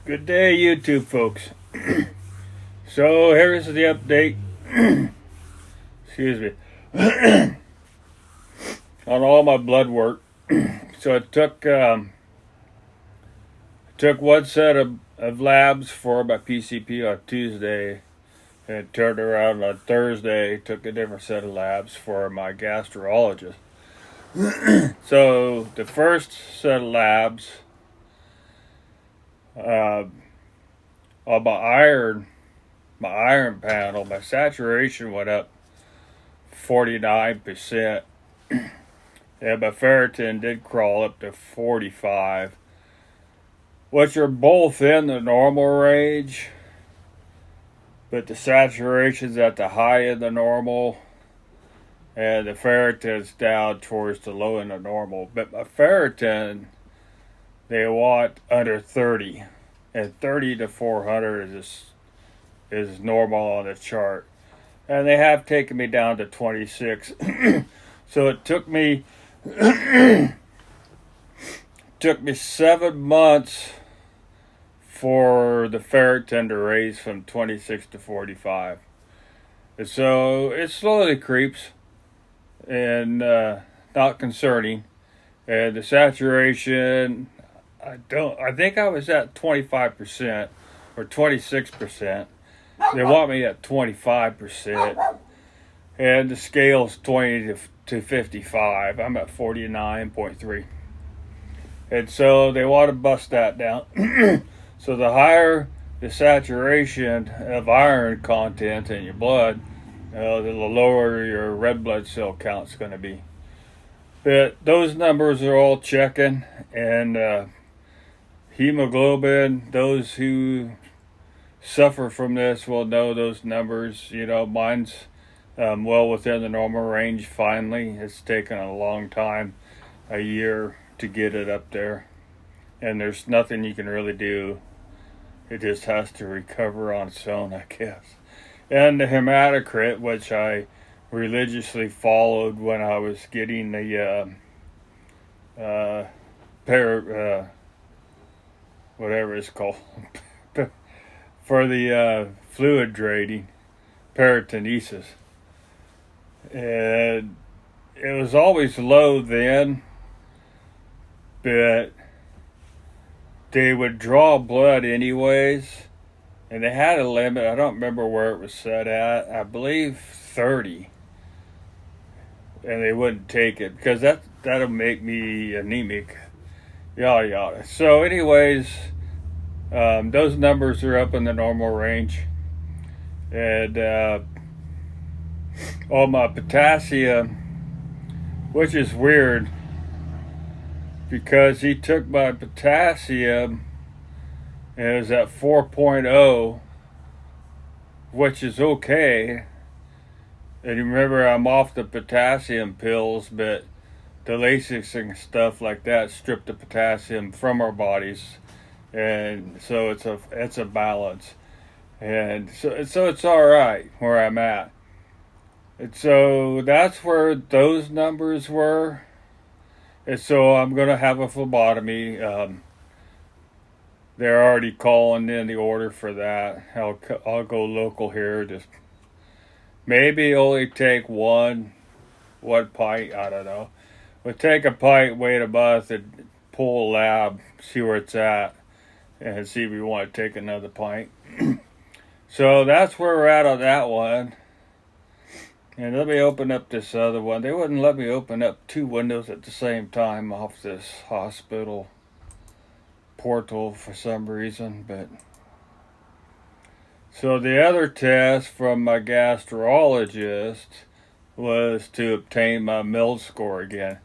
Good day, YouTube folks. So here's the update. Excuse me. On all my blood work. So it took one set of labs for my PCP on Tuesday, and turned around on Thursday. Took a different set of labs for my gastrologist. So the first set of labs. On my iron panel, my saturation went up 49%, and my ferritin did crawl up to 45, which are both in the normal range, but the saturation's at the high end of normal, and the ferritin's down towards the low end of normal. But my ferritin, they want under 30. And 30 to 400 is normal on the chart. And they have taken me down to 26. So it took me 7 months for the ferritin to raise from 26 to 45. And so it slowly creeps and not concerning. And the saturation, I think I was at 25% or 26%. They want me at 25%. And the scale's 20 to 55. I'm at 49.3. And so they want to bust that down. So the higher the saturation of iron content in your blood, the lower your red blood cell count's going to be. But those numbers are all checking, and hemoglobin, those who suffer from this will know those numbers. Mine's well within the normal range finally. It's taken a long time, a year, to get it up there. And there's nothing you can really do. It just has to recover on its own, I guess. And the hematocrit, which I religiously followed when I was getting the whatever it's called, for the fluid draining, peritonitis. And it was always low then, but they would draw blood anyways, and they had a limit. I don't remember where it was set at. I believe 30. And they wouldn't take it because that'll make me anemic. Yada yada. So anyways, those numbers are up in the normal range. And on my potassium, which is weird because he took my potassium and it was at 4.0, which is okay. And remember, I'm off the potassium pills, but the Lasix and stuff like that strip the potassium from our bodies, and so it's a balance, and so it's all right where I'm at. And so that's where those numbers were, and so I'm gonna have a phlebotomy. They're already calling in the order for that. I'll go local here, just maybe only take one pint. I don't know. We'll take a pint, wait a month, and pull a lab, see where it's at, and see if we want to take another pint. So that's where we're at on that one. And let me open up this other one. They wouldn't let me open up two windows at the same time off this hospital portal for some reason, but so the other test from my gastrologist was to obtain my MELD score again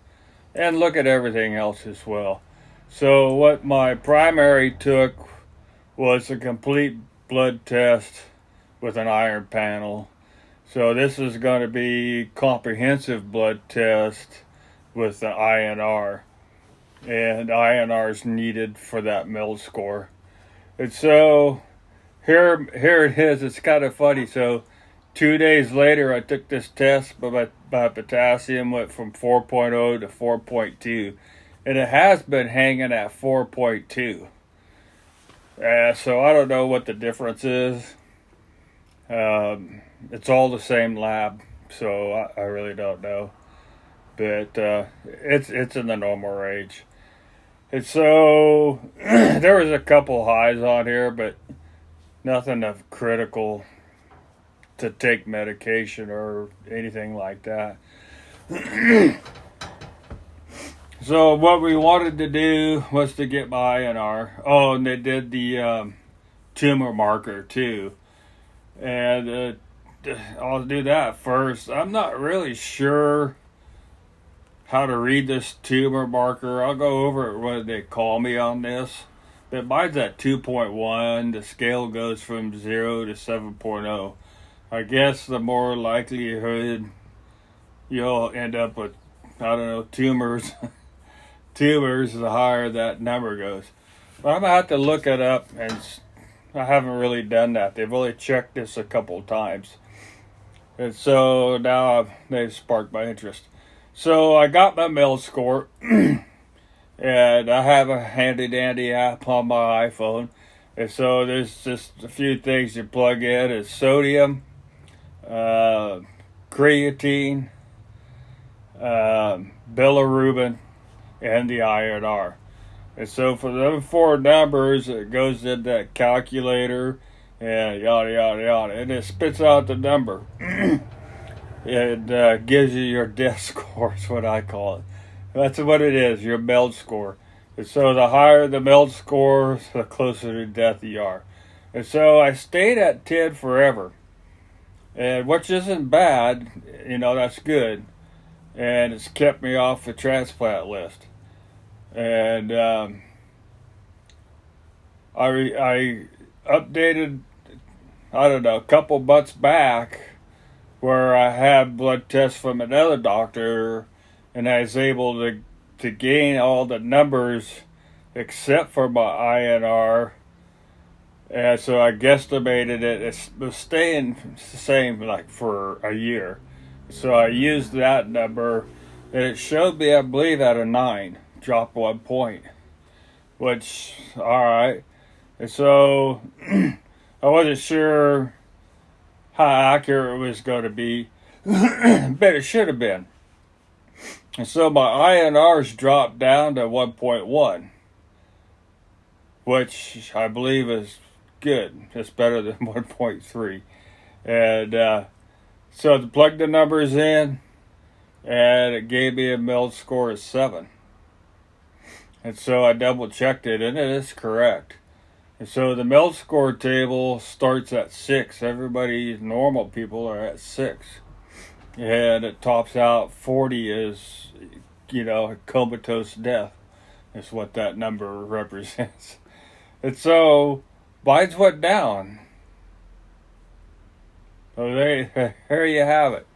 and look at everything else as well. So what my primary took was a complete blood test with an iron panel. So this is going to be comprehensive blood test with the INR. And INR is needed for that MELD score. And so here it is. It's kind of funny. So 2 days later, I took this test, but my potassium went from 4.0 to 4.2. And it has been hanging at 4.2. So I don't know what the difference is. It's all the same lab, so I really don't know. But it's in the normal range. And so there was a couple highs on here, but nothing of critical to take medication or anything like that. So what we wanted to do was to get my INR. Oh, and they did the tumor marker too. And I'll do that first. I'm not really sure how to read this tumor marker. I'll go over what they call me on this. But mine's at 2.1. The scale goes from 0 to 7.0. I guess the more likelihood you'll end up with, I don't know, tumors. Tumors, the higher that number goes. But I'm going to have to look it up, and I haven't really done that. They've only checked this a couple times. And so now they've sparked my interest. So I got my MELD score, and I have a handy-dandy app on my iPhone. And so there's just a few things you plug in. It's sodium, creatine, bilirubin, and the INR. And so for those 4 numbers, it goes in that calculator and yada, yada, yada. And it spits out the number. It gives you your death score, is what I call it. That's what it is, your MELD score. And so the higher the MELD score, the closer to death you are. And so I stayed at 10 forever. And which isn't bad, that's good. And it's kept me off the transplant list. And I updated, I don't know, a couple months back where I had blood tests from another doctor, and I was able to gain all the numbers except for my INR. And so I guesstimated it was staying the same like for a year. So I used that number, and it showed me, I believe, at a 9. Dropped 1 point, which, alright. And so I wasn't sure how accurate it was going to be, but it should have been. And so my INRs dropped down to 1.1, which I believe is good. It's better than 1.3. And so I plugged the numbers in, and it gave me a MELD score of 7. And so I double checked it, and it is correct. And so the MELD score table starts at 6. Everybody, normal people, are at 6. And it tops out 40 is, a comatose death. Is what that number represents. And so mine's went down. So there you have it.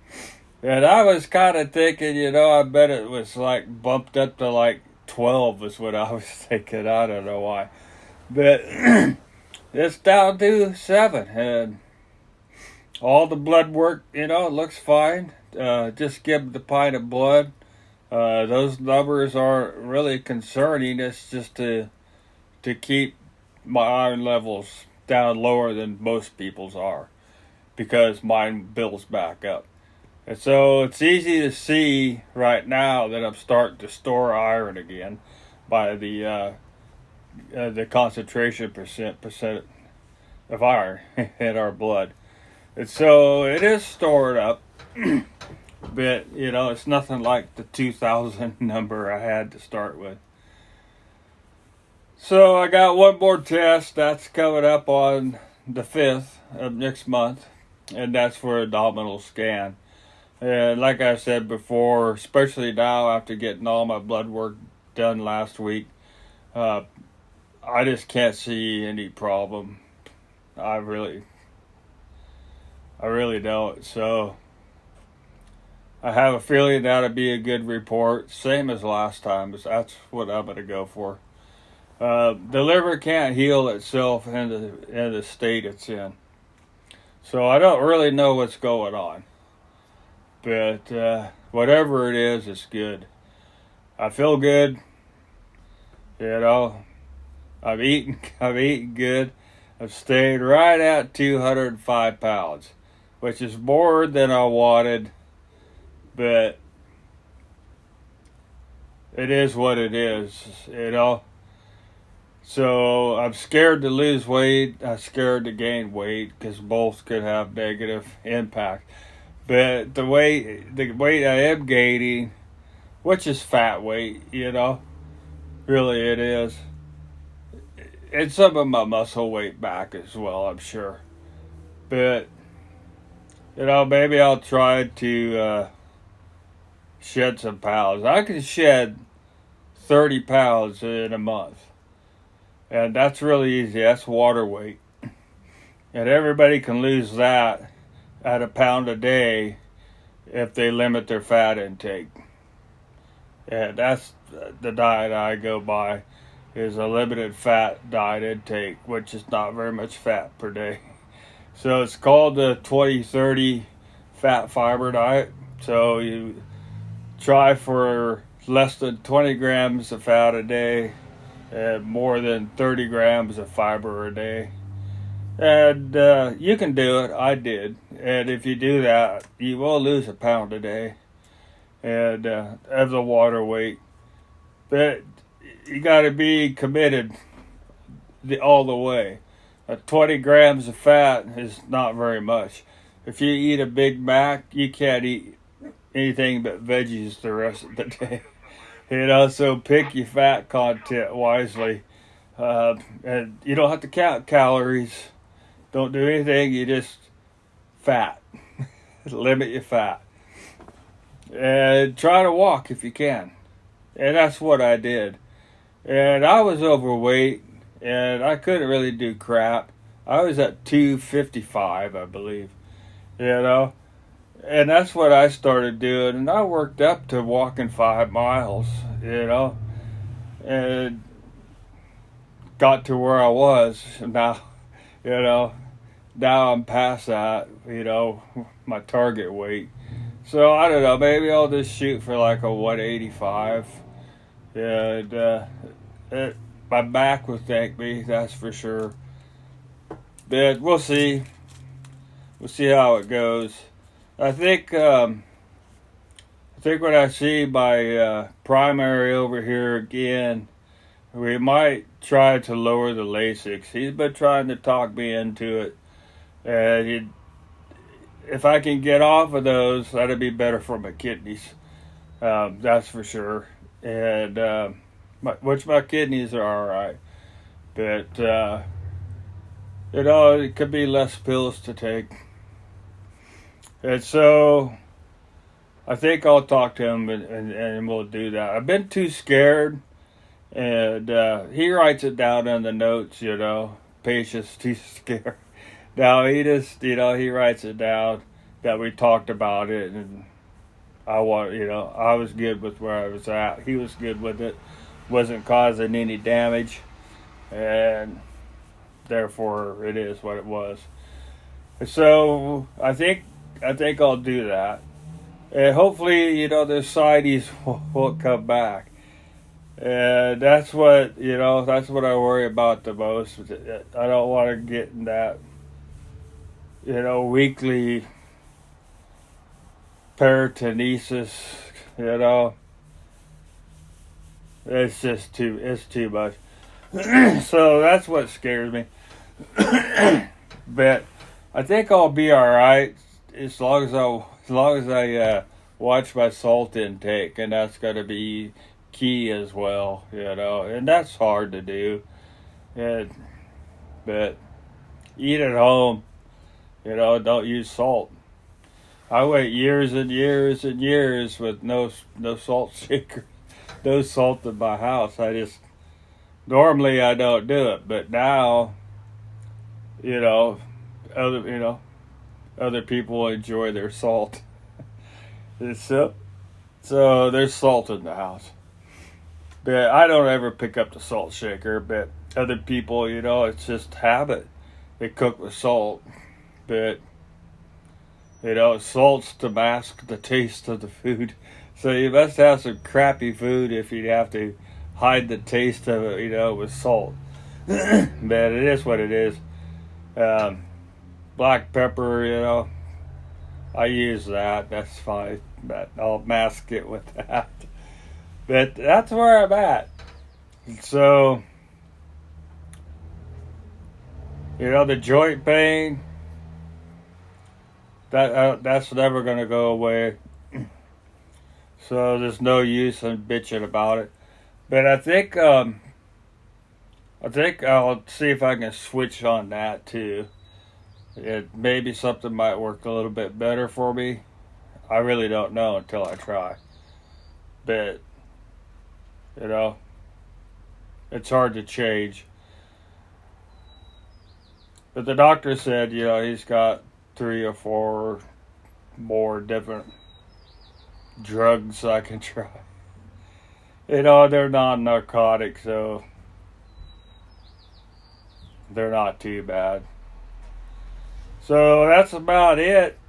And I was kind of thinking, I bet it was like bumped up to like 12 is what I was thinking. I don't know why. But it's down to 7. And all the blood work, it looks fine. Just give the pint of blood. Those numbers aren't really concerning. It's just to keep my iron levels down lower than most people's are, because mine builds back up. And so it's easy to see right now that I'm starting to store iron again by the concentration percent of iron in our blood. And so it is stored up, but it's nothing like the 2,000 number I had to start with. So I got one more test that's coming up on the 5th of next month, and that's for an abdominal scan. And like I said before, especially now after getting all my blood work done last week, I just can't see any problem. I really don't. So I have a feeling that'll be a good report, same as last time. That's what I'm going to go for. The liver can't heal itself in the state it's in. So I don't really know what's going on. But whatever it is, it's good. I feel good. I've eaten good. I've stayed right at 205 pounds, which is more than I wanted, but it is what it is, you know. So I'm scared to lose weight. I'm scared to gain weight because both could have negative impact. But the weight I am gaining, which is fat weight, you know, really it is. And some of my muscle weight back as well, I'm sure. But, you know, maybe I'll try to shed some pounds. I can shed 30 pounds in a month. And that's really easy. That's water weight. And everybody can lose that at a pound a day if they limit their fat intake. And that's the diet I go by, is a limited fat diet intake, which is not very much fat per day. So it's called the 20-30 fat fiber diet. So you try for less than 20 grams of fat a day and more than 30 grams of fiber a day. And you can do it. I did. And if you do that, you will lose a pound a day and of the water weight. But you got to be committed all the way. 20 grams of fat is not very much. If you eat a Big Mac, you can't eat anything but veggies the rest of the day. You know, so pick your fat content wisely. And you don't have to count calories. Don't do anything. You just fat. Limit your fat. And try to walk if you can. And that's what I did. And I was overweight. And I couldn't really do crap. I was at 255, I believe. You know. And that's what I started doing. And I worked up to walking 5 miles, you know. And got to where I was. Now, you know, now I'm past that, you know, my target weight. So, I don't know, maybe I'll just shoot for like a 185. And my back will thank me, that's for sure. But we'll see. We'll see how it goes. I think when I see my primary over here again, we might try to lower the Lasix. He's been trying to talk me into it. And if I can get off of those, that'd be better for my kidneys. That's for sure. And my kidneys are all right. But, you know, it could be less pills to take. And so I think I'll talk to him and we'll do that. I've been too scared. And he writes it down in the notes, you know, patient's too scared. Now he just, you know, he writes it down that we talked about it. And I was good with where I was at. He was good with it. Wasn't causing any damage. And therefore it is what it was. So I think I'll do that. And hopefully, you know, the ascites won't come back. And that's what I worry about the most. I don't want to get in that, you know, weekly peritonitis, you know. It's too much. So that's what scares me. But I think I'll be all right as long as I watch my salt intake, and that's got to be key as well, you know. And that's hard to do. But eat at home, you know. Don't use salt. I wait years and years and years with no salt shaker, no salt in my house. Normally I don't do it, but now, you know, other people enjoy their salt. So there's salt in the house. But I don't ever pick up the salt shaker, but other people, you know, it's just habit. They cook with salt. But, you know, salt's to mask the taste of the food. So you must have some crappy food if you have to hide the taste of it, you know, with salt. But it is what it is. Black pepper, you know, I use that. That's fine. But I'll mask it with that. But that's where I'm at. So, you know, the joint pain, that's never going to go away. So there's no use in bitching about it. But I think I'll see if I can switch on that too. Maybe something might work a little bit better for me. I really don't know until I try. But, you know, it's hard to change. But the doctor said, you know, he's got 3 or 4 more different drugs I can try. You know, they're non-narcotic, so they're not too bad. So that's about it.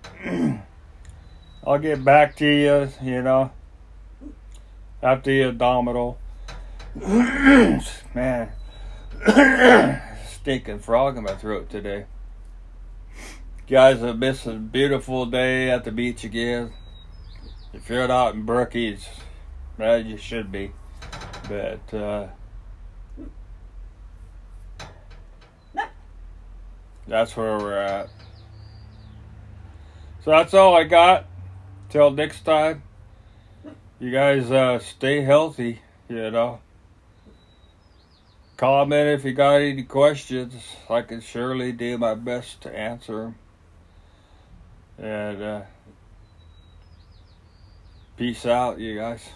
I'll get back to you, you know, after the abdominal. Man, stinking frog in my throat today. You guys have missed a beautiful day at the beach again. If you're not in Brookings, well, you should be. But that's where we're at. So that's all I got. Till next time, you guys stay healthy, you know. Comment if you got any questions. I can surely do my best to answer them. And peace out, you guys.